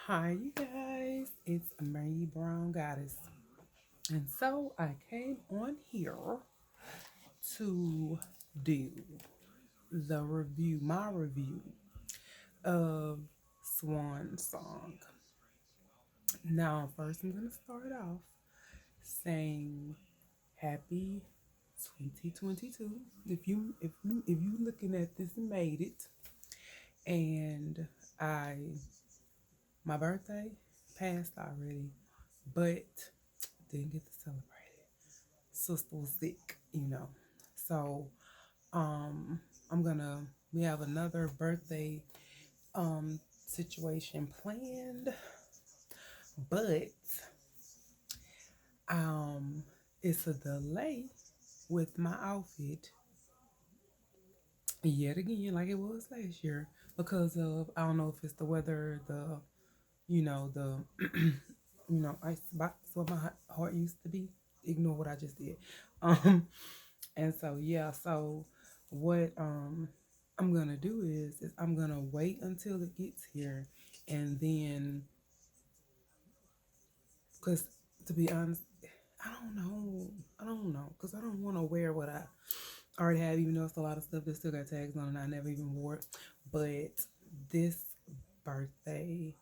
Hi, you guys. It's Mary Brown Goddess. And so I came on here to do my review of Swan Song. Now, first, I'm going to start off saying happy 2022. If you looking at this and made it, and I my birthday passed already, but didn't get to celebrate it. Sister was sick. So um I'm gonna we have another birthday situation planned, but um it's a delay with my outfit yet again, like it was last year, because of I don't know if it's the weather, the ice box where my heart used to be. Ignore what I just did. Um, and so yeah, so what I'm gonna do is I'm gonna wait until it gets here, and then, cause to be honest, I don't know, cause I don't want to wear what I already have, even though it's a lot of stuff that still got tags on and I never even wore it. But this birthday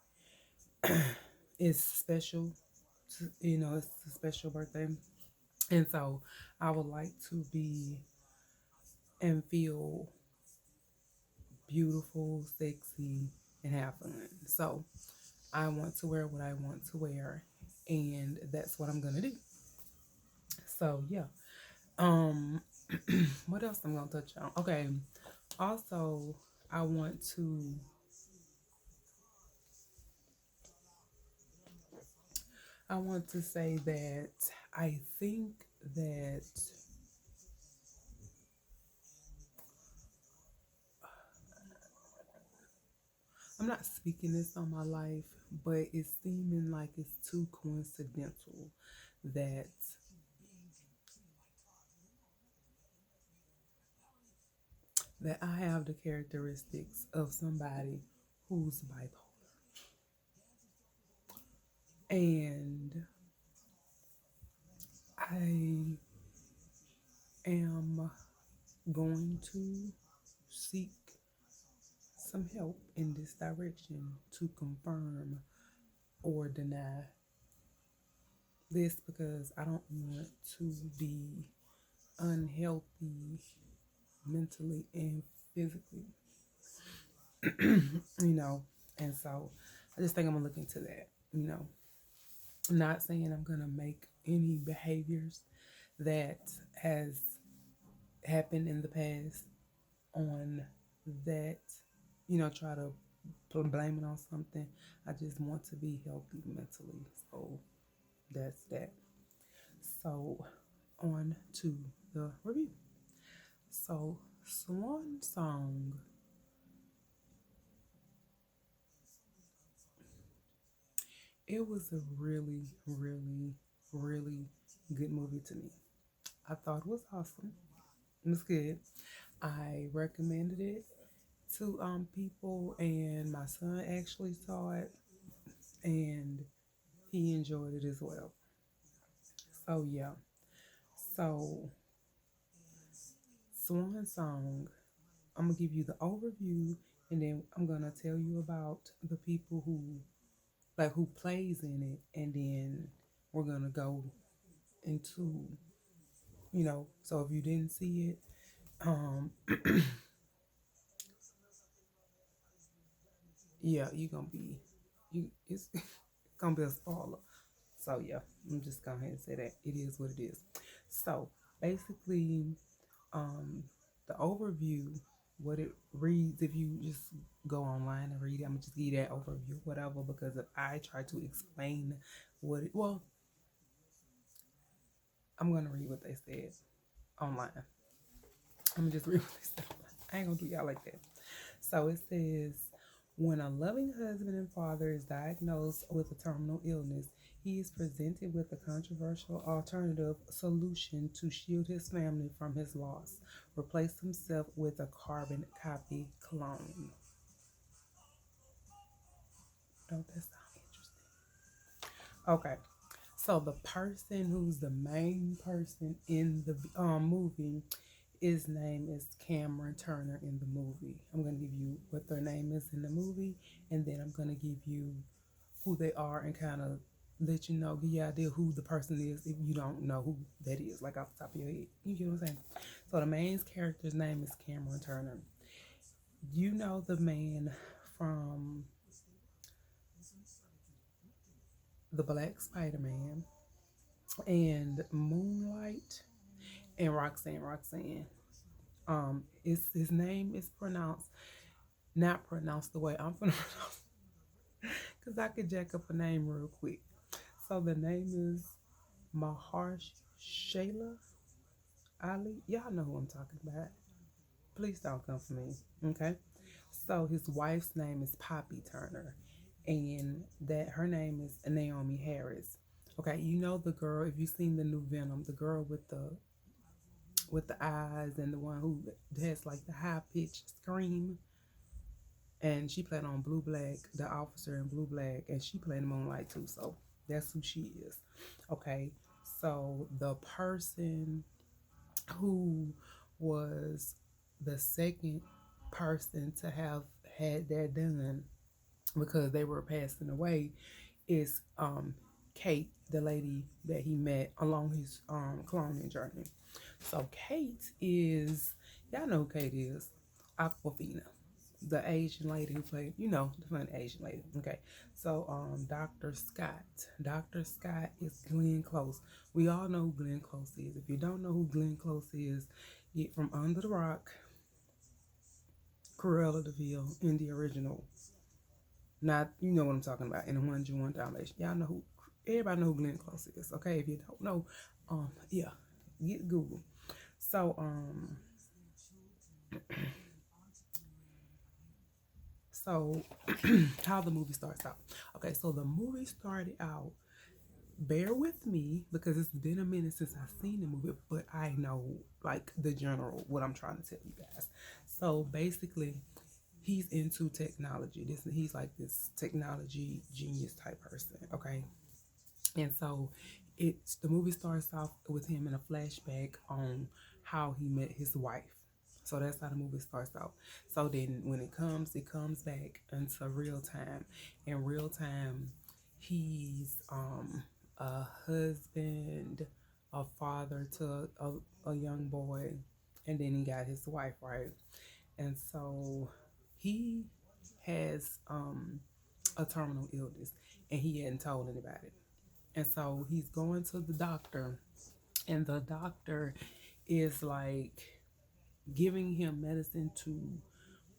is special. It's a special birthday, and so I would like to be and feel beautiful, sexy, and have fun. So I want to wear what I want to wear, and that's what I'm gonna do. So yeah. Um, what else I'm gonna touch on? Okay. Also, I want to I want to say that I think that I'm not speaking this on my life, but it's seeming like it's too coincidental that I have the characteristics of somebody who's bipolar. And I am going to seek some help in this direction to confirm or deny this, because I don't want to be unhealthy mentally and physically, you know. And so I just think I'm gonna look into that. I'm not saying I'm gonna make any behaviors that has happened in the past on that, try to blame it on something. I just want to be healthy mentally. So that's that. So on to the review. So Swan Song, it was a really, really, really good movie to me. I thought it was awesome. It was good. I recommended it to people, and my son actually saw it, and he enjoyed it as well. So yeah. So Swan Song, I'm gonna give you the overview, and then I'm gonna tell you about the people who plays in it, and then we're gonna go into, so if you didn't see it, um yeah, you're gonna be you it's gonna be a spoiler. So yeah, I'm just going ahead and say that it is what it is. So basically, um the overview, what it reads, if you just go online and read it, I'm gonna just give you that overview, whatever, because if I try to explain well, I'm gonna read what they said online. I'm gonna just read what they said online. I ain't gonna do y'all like that. So it says, when a loving husband and father is diagnosed with a terminal illness, he is presented with a controversial alternative solution to shield his family from his loss: replace himself with a carbon copy clone. Don't that sound Okay. So the person who's the main person in the movie, his name is Cameron Turner in the movie. I'm gonna give you what their name is in the movie, and then I'm gonna give you who they are and kind of let you know, give you an idea who the person is if you don't know who that is, like off the top of your head. You get what I'm saying? So the main character's name is Cameron Turner. You know the man from the Black Spider-Man and Moonlight and Roxanne. It's his name is pronounced not pronounced the way I'm gonna pronounce because I could jack up a name real quick. So the name is Maharsh Shayla Ali. Y'all know who I'm talking about. Please don't come for me. Okay. So his wife's name is Poppy Turner, and that her name is Naomi Harris. Okay, you know the girl. If you've seen the new Venom, the girl with the eyes and the one who has like the high pitched scream, and she played on Blue Black, the officer in Blue Black, and she played in Moonlight too. So that's who she is. Okay, so the person who was the second person to have had that done because they were passing away is Kate, the lady that he met along his cloning journey. So Kate is, y'all know who Kate is, Aquafina, the Asian lady who played, the fun Asian lady. Okay, so Dr. Scott is Glenn Close. We all know who Glenn Close is. If you don't know who Glenn Close is, get from Under the Rock, Cruella de Vil in the original. Not, you know what I'm talking about, in the 101 Dalmatian. Y'all know who, everybody know who Glenn Close is. Okay, if you don't know, yeah, get Google. So, so how the movie starts out. Okay, so the movie started out, bear with me because it's been a minute since I've seen the movie, but I know like the general what I'm trying to tell you guys. So basically, he's into technology. He's like this technology genius type person. Okay, and so it's the movie starts off with him in a flashback on how he met his wife. So that's how the movie starts out. So then when it comes back into real time. In real time, he's a husband, a father to a young boy, and then he got his wife, right? And so he has a terminal illness and he hadn't told anybody. And so he's going to the doctor, and the doctor is like giving him medicine to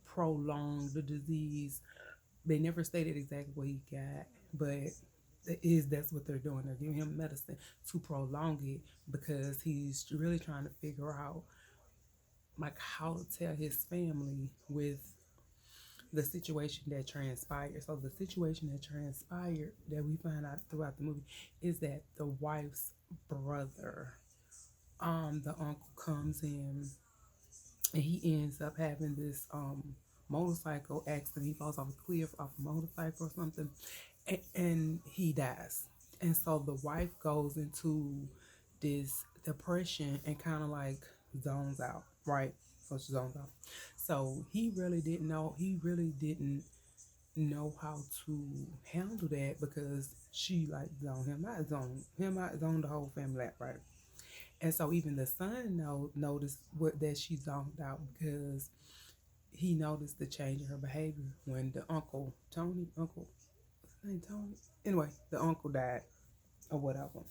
prolong the disease. They never stated exactly what he got, but that's what they're doing. They're giving him medicine to prolong it because he's really trying to figure out like how to tell his family with the situation that transpired. So the situation that transpired that we find out throughout the movie is that the wife's brother, the uncle comes in and he ends up having this motorcycle accident. He falls off a cliff off a motorcycle or something, and he dies. And so the wife goes into this depression and kind of like zones out, right? So she zones out. So he really didn't know. He really didn't know how to handle that because she like zoned the whole family out, right? And so even the son noticed that she zoned out because he noticed the change in her behavior when the what's his name, Tony? Anyway, the uncle died or whatever.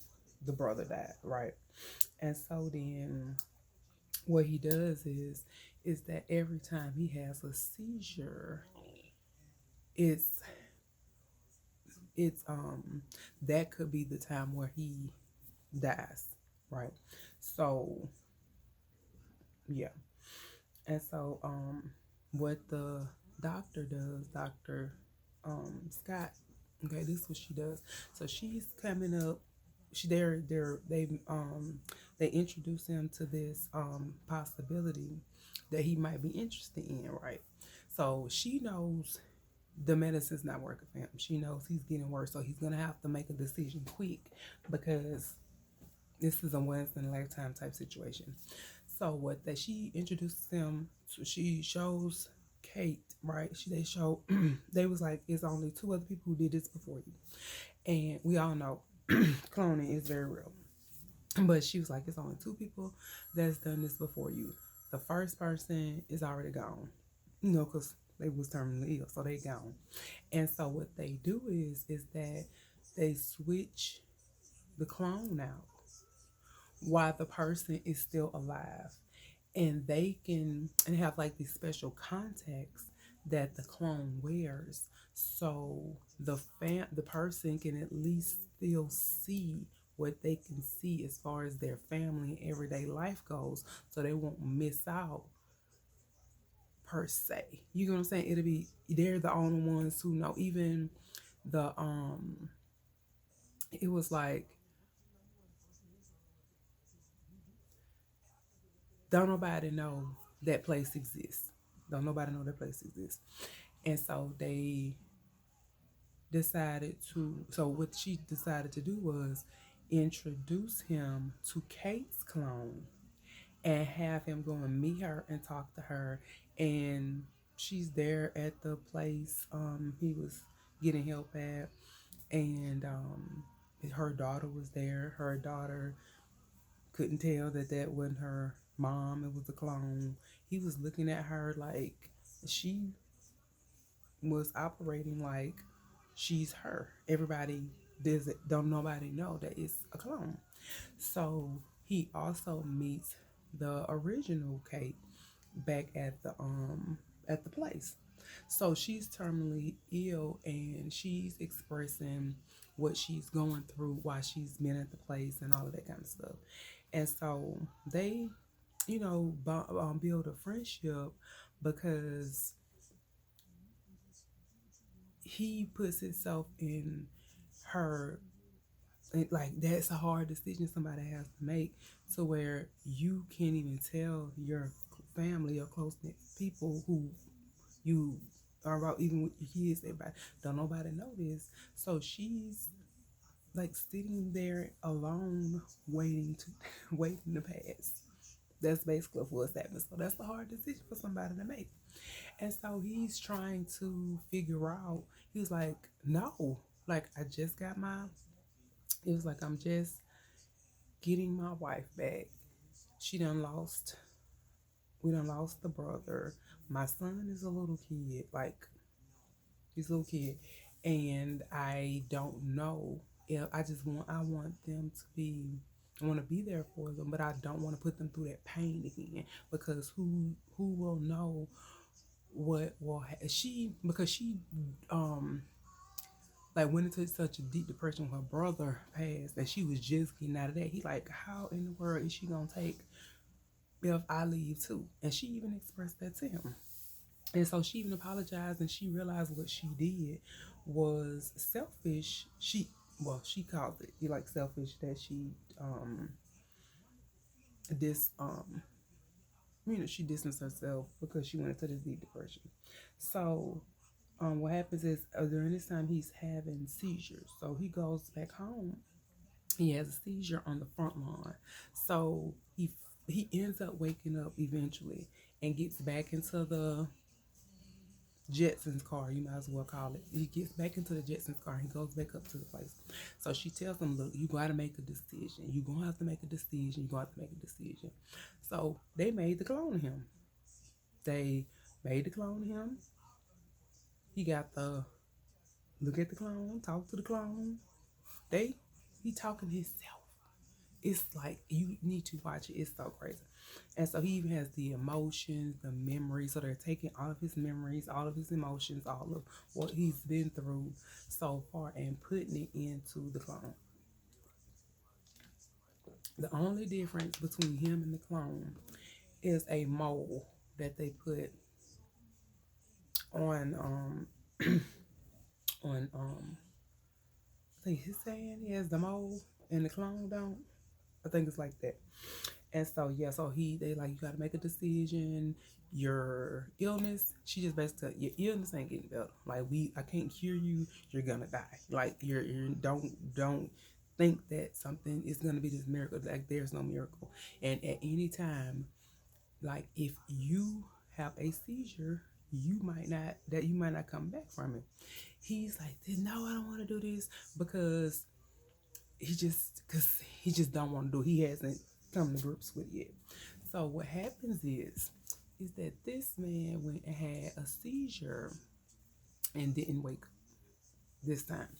The brother died, right? And so then what he does is that every time he has a seizure, it's that could be the time where he dies, right? So yeah. And so what the doctor does, Dr. Scott, okay, this is what she does. So she's coming up, they introduce him to this possibility that he might be interested in, right? So she knows the medicine's not working for him. She knows he's getting worse, so he's gonna have to make a decision quick because this is a once in a lifetime type situation. So what that she introduces him to, she shows Kate, right? They show they was like, it's only two other people who did this before you, and we all know cloning is very real. But she was like, it's only two people that's done this before you. The first person is already gone, because they was terminally ill, so they gone. And so what they do is that they switch the clone out while the person is still alive, and they can and have like these special contacts that the clone wears, so the person can at least still see what they can see as far as their family and everyday life goes, so they won't miss out per se. You know what I'm saying? It'll be they're the only ones who know. Even the it was like don't nobody know that place exists. Don't nobody know that place exists. And so they decided to so what she decided to do was introduce him to Kate's clone and have him go and meet her and talk to her. And she's there at the place he was getting help at, and her daughter was there. Her daughter couldn't tell that that wasn't her mom, it was a clone. He was looking at her like she was operating like she's her. Everybody does it, don't nobody know that it's a clone. So he also meets the original Kate back at the place. So she's terminally ill and she's expressing what she's going through while she's been at the place and all of that kind of stuff. And so they, build a friendship because he puts himself in her. Like that's a hard decision somebody has to make, to where you can't even tell your family or close knit people who you are about, even with your kids. Everybody don't nobody know this, so she's like sitting there alone, waiting to waiting to pass. That's basically what's happening. So that's a hard decision for somebody to make. And so he's trying to figure out. He's like, no, like I just got my. It was like I'm just getting my wife back. She done lost. We done lost the brother. My son is a little kid, like he's a little kid, and I don't know if I want them to be. I want to be there for them, but I don't want to put them through that pain again, because who will know what will she, because she um like went into such a deep depression when her brother passed that she was just getting out of that. He like, how in the world is she gonna take if I leave too? And she even expressed that to him. And so she even apologized, and she realized what she did was selfish. She called it like selfish, that she this she distanced herself because she went into this deep depression. So what happens is during this time he's having seizures. So he goes back home. He has a seizure on the front lawn. So he ends up waking up eventually and gets back into the Jetson's car, you might as well call it. He gets back into the Jetson's car. He goes back up to the place. So she tells him, look, you got to make a decision. You're going to have to make a decision. You're going to have to make a decision. So they made the clone of him. They made the clone of him. He got the look at the clone, talk to the clone. He talking to himself. It's like you need to watch it. It's so crazy. And so he even has the emotions, the memories. So they're taking all of his memories, all of his emotions, all of what he's been through so far and putting it into the clone. The only difference between him and the clone is a mole that they put on on I think his hand, he has the mole and the clone don't. I think it's like that. And so yeah, so they like, you gotta make a decision. Your illness, she just basically, your illness ain't getting better. Like, I can't cure you. You're gonna die. Like, you're don't think that something is gonna be this miracle. Like, there's no miracle. And at any time, like, if you have a seizure, you might not come back from it. He's like, no, I don't want to do this because he just don't want to do it. He hasn't come to grips with it yet. So what happens is that this man went and had a seizure and didn't wake up this time.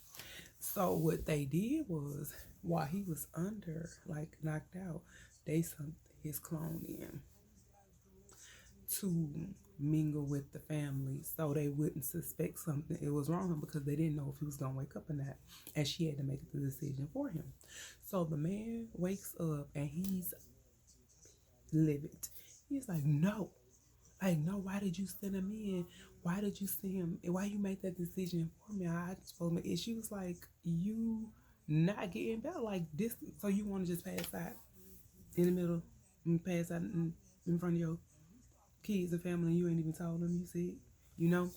So what they did was, while he was under, like, knocked out, they sent his clone in to mingle with the family so they wouldn't suspect something it was wrong, because they didn't know if he was going to wake up or not, and she had to make the decision for him. So the man wakes up and he's livid. He's like, no, like, no, why did you send him in? Why did you send him? Why you make that decision for me? I supposed to make it. She was like, you not getting better like this, so you want to just pass out in the middle and pass out in front of your kids and family, and you ain't even told them you sick, you know?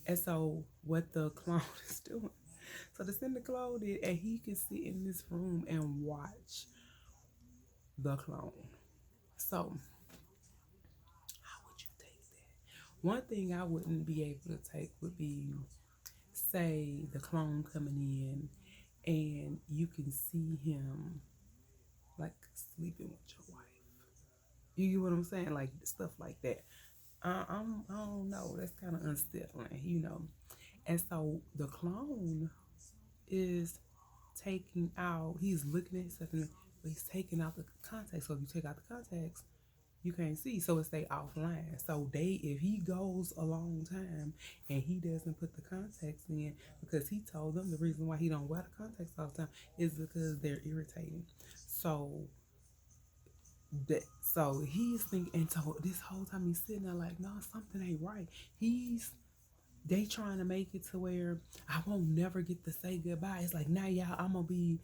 And so what the clone is doing, so they send the clone in, and he can sit in this room and watch the clone. So how would you take that? One thing I wouldn't be able to take would be, say, the clone coming in and you can see him, like, sleeping with your wife. You get what I'm saying? Like, stuff like that. I don't know. That's kind of unsettling, you know. And so the clone is taking out, he's looking at stuff, but he's taking out the contacts. So if you take out the contacts, you can't see. So it stay offline. So if he goes a long time and he doesn't put the contacts in, because he told them the reason why he don't wear the contacts all the time is because they're irritating. So he's thinking, and so this whole time he's sitting there like, no, something ain't right. They trying to make it to where I won't never get to say goodbye. It's like, now, y'all, I'm gonna be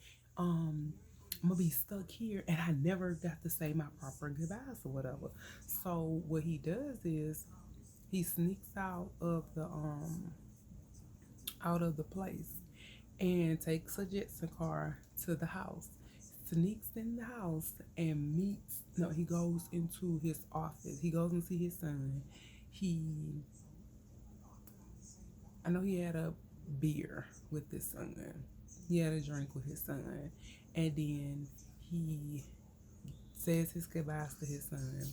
stuck here, and I never got to say my proper goodbyes or whatever. So what he does is he sneaks out of the place and takes a Jetson car to the house, sneaks in the house and he goes into his office. He goes and see his son. I know he had a beer with his son. He had a drink with his son. And then he says his goodbyes to his son.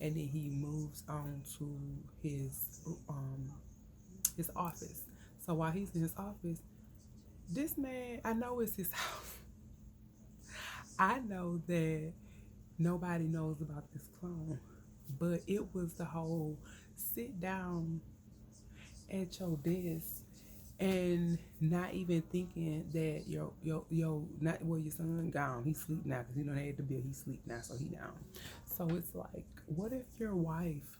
And then he moves on to his office. So while he's in his office, this man, I know it's his house. I know that nobody knows about this clone, but it was the whole sit down at your desk and not even thinking that not well, your son gone, he sleep now, because they had the bill, he sleep now, so he down. So it's like, what if your wife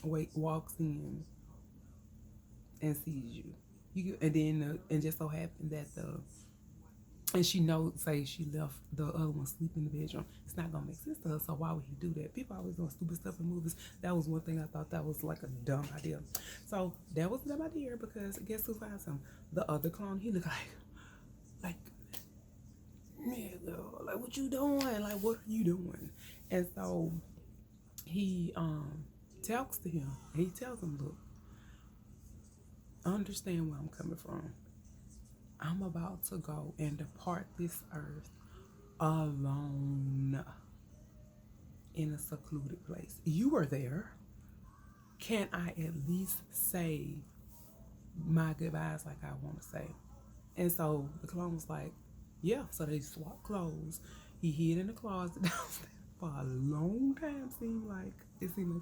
walks in and sees you, and then and just so happened that and she knows, say she left the other one sleep in the bedroom. It's not gonna make sense to her. So why would he do that? People always doing stupid stuff in movies. That was one thing I thought that was like a dumb idea. So that was a dumb idea, because guess who finds him? The other clone. He look like, nigga, like, what you doing? Like, what are you doing? And so he talks to him. He tells him, look, understand where I'm coming from. I'm about to go and depart this earth alone in a secluded place. You are there. Can I at least say my goodbyes like I want to say? And so the clone was like, yeah. So they swapped clothes. He hid in the closet downstairs for a long time. It seemed like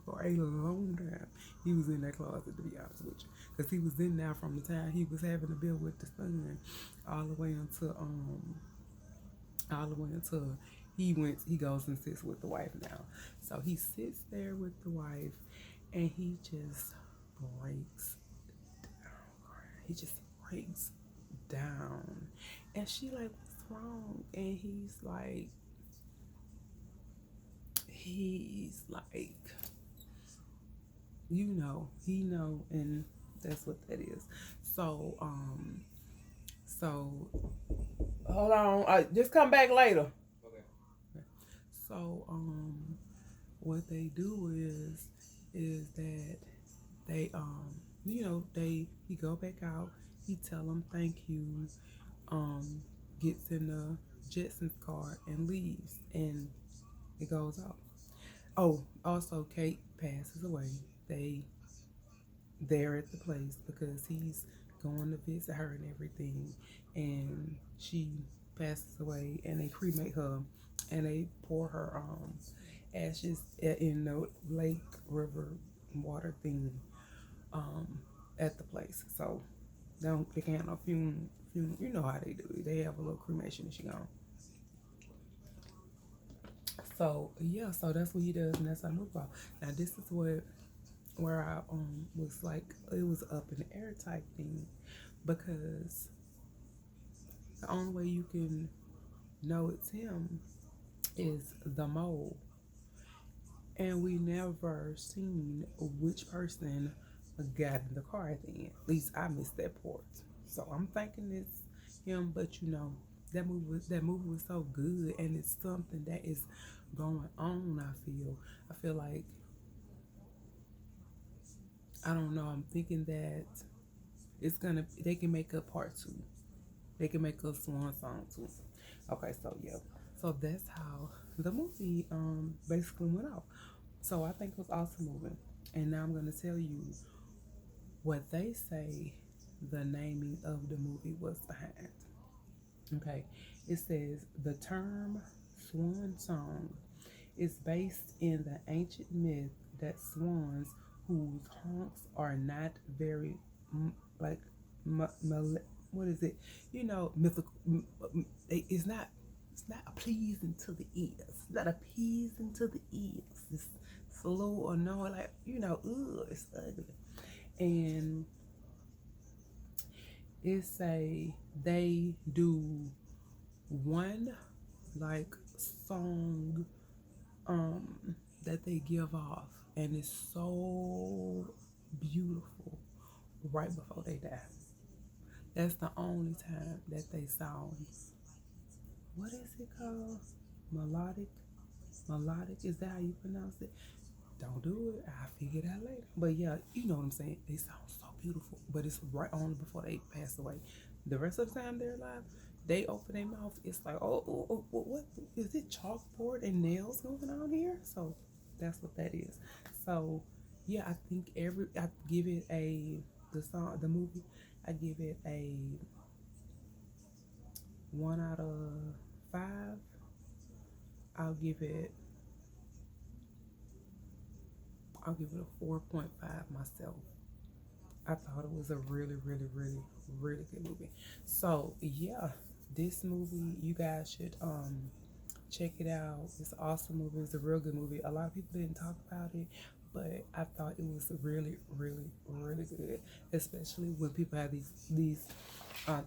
for a long time he was in that closet, to be honest with you, because he was in there from the time he was having a bill with the son all the way until he goes and sits with the wife now. So he sits there with the wife and he just breaks down. He just breaks down. And she like, what's wrong? And he's like, he's like, he know, and that's what that is. So, so hold on, just come back later. So, what they do is that they, he go back out, he tell them thank you, um, gets in the Jetsons car and leaves, and it goes off. Oh, also Kate passes away. They there at the place because he's going to visit her and everything, and she passes away, and they cremate her, and they pour her ashes in the lake river water thing um at the place. So they can't have no funeral. You know how they do it. They have a little cremation and she gone. So yeah, so that's what he does, and that's how I move on. Now this is where I was like, it was up in the air type thing, because the only way you can know it's him is the mole, and we never seen which person got in the car at the end. At least I missed that part. So I'm thinking it's him, but that movie was so good, and it's something that is going on. I feel like, I don't know. I'm thinking that they can make a part two. They can make a Swan Song too. Okay, so yeah, so that's how the movie basically went out. So I think it was awesome movie, and now I'm gonna tell you what they say the naming of the movie was behind. Okay, it says the term Swan Song is based in the ancient myth that swans whose honks are not very like what is it? Mythical. It's not pleasing to the ears. It's not appeasing to the ears. It's slow or no, like ugh, it's ugly. And it say they do one like song that they give off, and it's so beautiful right before they die. That's the only time that they sound, what is it called? Melodic. Melodic, is that how you pronounce it? Don't do it. I'll figure it out later. But yeah, you know what I'm saying. They sound so beautiful, but it's right on before they pass away. The rest of the time they're alive, they open their mouth. It's like, oh, what is it? Chalkboard and nails going on here? So that's what that is. So yeah, I think I give it the movie. I give it a 1 out of 5. I'll give it I'll give it a 4.5 myself. I thought it was a really, really, really, really good movie. So yeah, this movie you guys should check it out. It's an awesome movie. It's a real good movie. A lot of people didn't talk about it, but I thought it was really, really, really good. Especially when people have these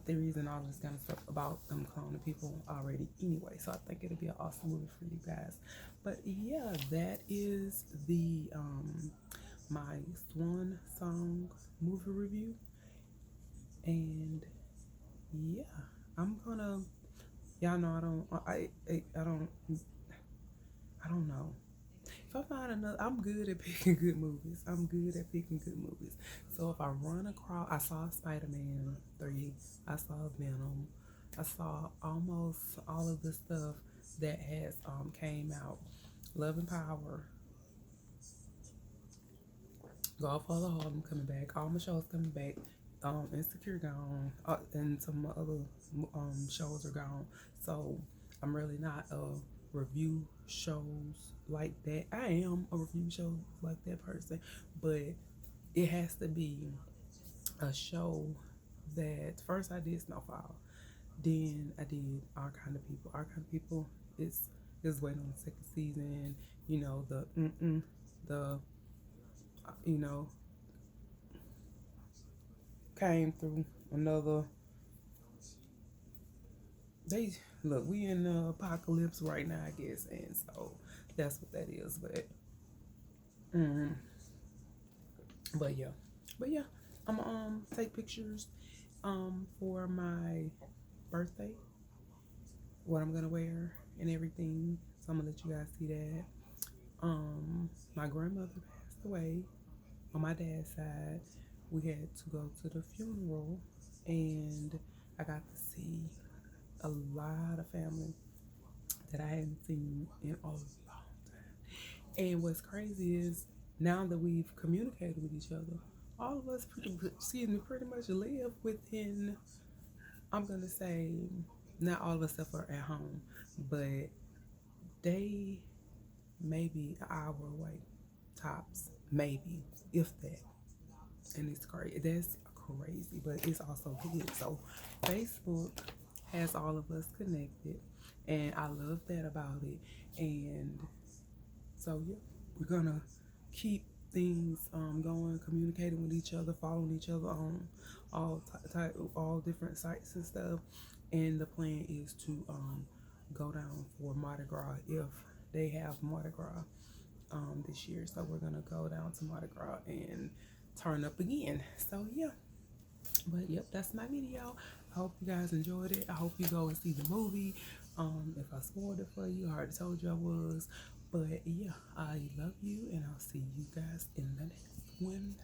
theories and all this kind of stuff about them cloning people already. Anyway, so I think it'll be an awesome movie for you guys. But yeah, that is the my Swan Song movie review, and yeah, I'm gonna. Y'all know I don't know. If I find another, I'm good at picking good movies. I'm good at picking good movies. So if I run across, I saw Spider-Man 3, I saw Venom, I saw almost all of the stuff that has came out. Love and Power, Golf for the Harlem coming back. All my shows coming back. Insecure gone, and some other shows are gone. So I'm really not a review shows like that. I am a review show like that person, but it has to be a show that first I did Snowfall, then I did Our Kind of People. Our Kind of People is waiting on the second season. The you know came through another. They look, we in the apocalypse right now, I guess, and so That's what that is. Mm, but yeah, but yeah, I'm gonna take pictures for my birthday, what I'm gonna wear and everything. So I'm gonna let you guys see that. My grandmother passed away on my dad's side. We had to go to the funeral, and I got to see a lot of family that I hadn't seen in a long time. And what's crazy is now that we've communicated with each other, all of us pretty much live within, I'm gonna say, not all of us stuff are at home, but they maybe an hour away, tops, maybe, if that. And it's crazy. That's crazy, but it's also good. So Facebook has all of us connected, and I love that about it. And so yeah, we're gonna keep things going, communicating with each other, following each other on all different sites and stuff. And the plan is to go down for Mardi Gras if they have Mardi Gras this year. So we're gonna go down to Mardi Gras and turn up again. So yeah, but yep, that's my video. I hope you guys enjoyed it. I hope you go and see the movie. If I spoiled it for you, I already told you I was. But yeah, I love you, and I'll see you guys in the next one.